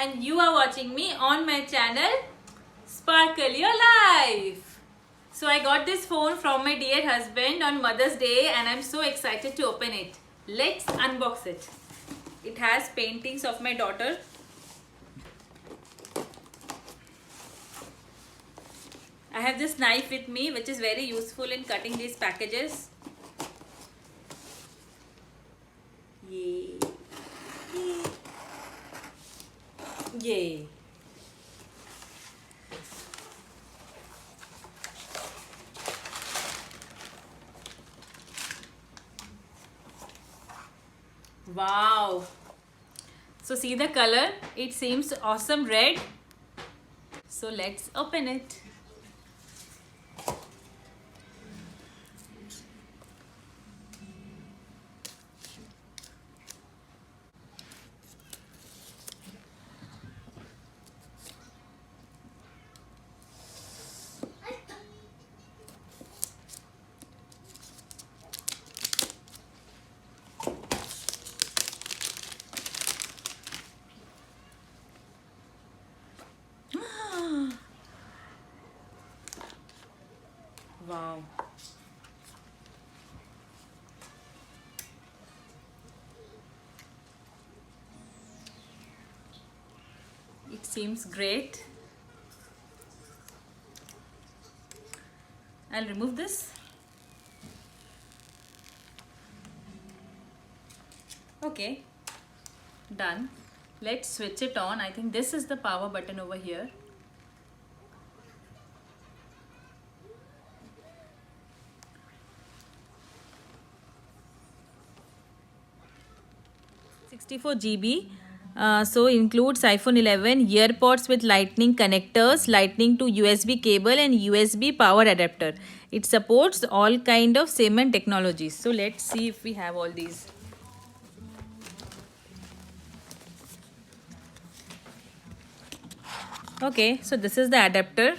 And you are watching me on my channel Sparkle Your Life. So I got this phone from my dear husband on Mother's Day and I'm so excited to open it. Let's unbox it. It has paintings of my daughter. I have this knife with me which is very useful in cutting these packages. Yay. Yay. Wow. So see the color, it seems awesome red. So let's open it. Wow. It seems great. I'll remove this. Okay, done. Let's switch it on. I think this is the power button over here. GB. So includes iPhone 11, earpods with lightning connectors, lightning to USB cable and USB power adapter. It supports all kind of Siemens technologies. So let's see if we have all these. Okay, so this is the adapter.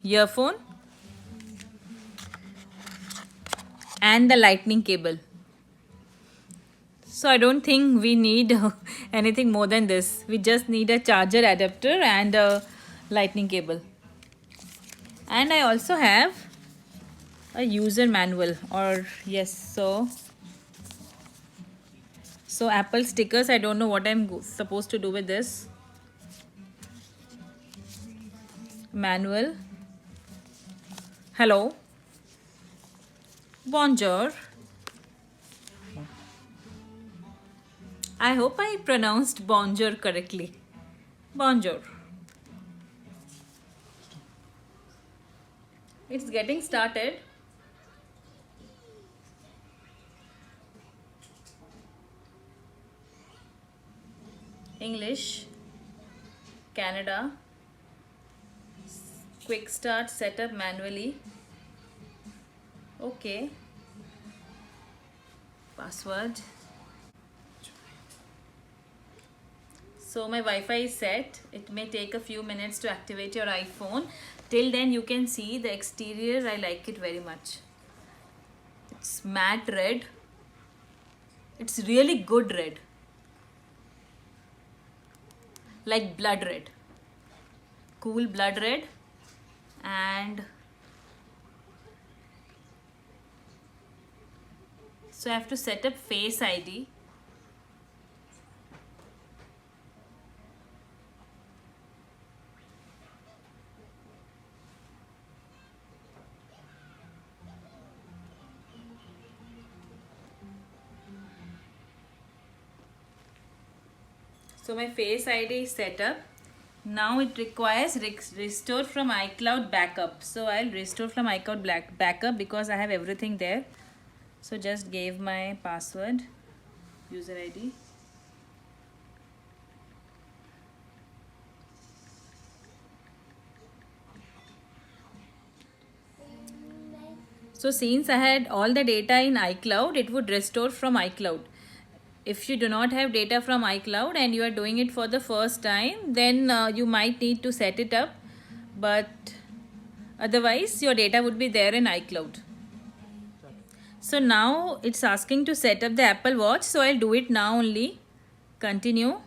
Earphone. And the lightning cable. So I don't think we need anything more than this. We just need a charger adapter and a lightning cable. And I also have a user manual, or yes, so Apple stickers. I don't know what I'm supposed to do with this. Manual. Hello. Bonjour. I hope I pronounced bonjour correctly. Bonjour. It's getting started. English, Canada, quick start setup manually. Okay. Password. So my Wi-Fi is set. It may take a few minutes to activate your iPhone. Till then you can see the exterior. I like it very much. It's matte red. It's really good red, like blood red, cool blood red. And so I have to set up Face ID. So my Face ID is set up. Now it requires restore from iCloud backup. So I'll restore from iCloud backup because I have everything there. So just gave my password, user ID. So since I had all the data in iCloud, it would restore from iCloud. If you do not have data from iCloud and you are doing it for the first time, then you might need to set it up, but otherwise your data would be there in iCloud. So now it's asking to set up the Apple Watch, so I'll do it now only. Continue.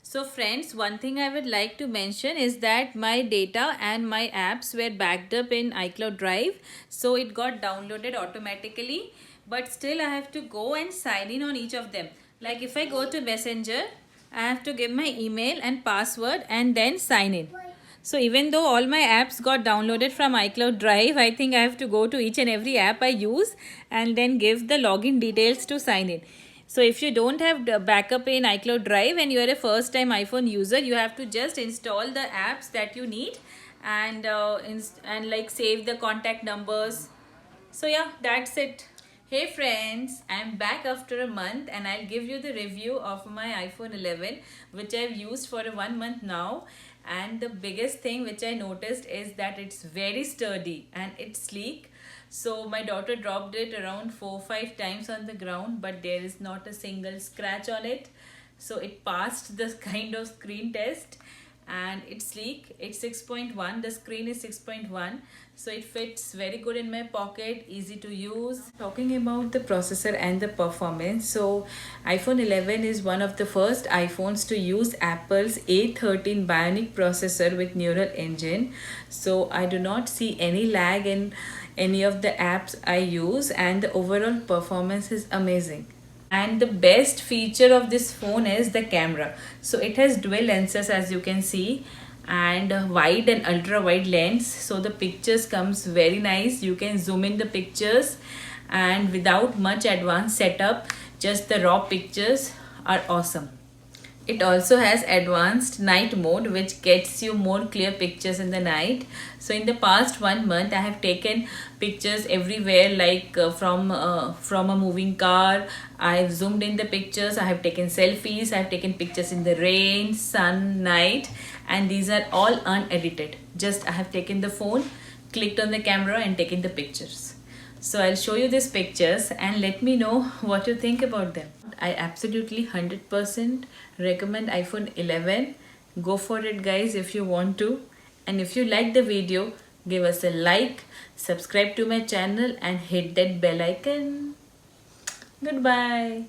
So friends, one thing I would like to mention is that my data and my apps were backed up in iCloud Drive. So it got downloaded automatically. But still I have to go and sign in on each of them. Like if I go to Messenger, I have to give my email and password and then sign in. So even though all my apps got downloaded from iCloud Drive, I think I have to go to each and every app I use and then give the login details to sign in. So if you don't have the backup in iCloud Drive and you are a first time iPhone user, you have to just install the apps that you need and like save the contact numbers. So yeah, that's it. Hey friends, I'm back after a month and I'll give you the review of my iPhone 11, which I've used for 1 month now. And the biggest thing which I noticed is that it's very sturdy and it's sleek. So my daughter dropped it around 4-5 times on the ground, but there is not a single scratch on it. So it passed the kind of screen test and it's sleek. It's 6.1, the screen is 6.1, so it fits very good in my pocket, easy to use. Talking about the processor and the performance, so iPhone 11 is one of the first iPhones to use Apple's A13 Bionic processor with neural engine. So I do not see any lag in any of the apps I use and the overall performance is amazing. And the best feature of this phone is the camera. So it has dual lenses, as you can see, and wide and ultra wide lens. So the pictures comes very nice. You can zoom in the pictures and without much advanced setup, just the raw pictures are awesome. It also has advanced night mode which gets you more clear pictures in the night. So in the past 1 month I have taken pictures everywhere, like from a moving car. I have zoomed in the pictures, I have taken selfies, I have taken pictures in the rain, sun, night, and these are all unedited. Just I have taken the phone, clicked on the camera and taken the pictures. So I'll show you these pictures and let me know what you think about them. I absolutely 100% recommend iPhone 11. Go for it guys if you want to. And if you like the video, give us a like, subscribe to my channel and hit that bell icon. Goodbye.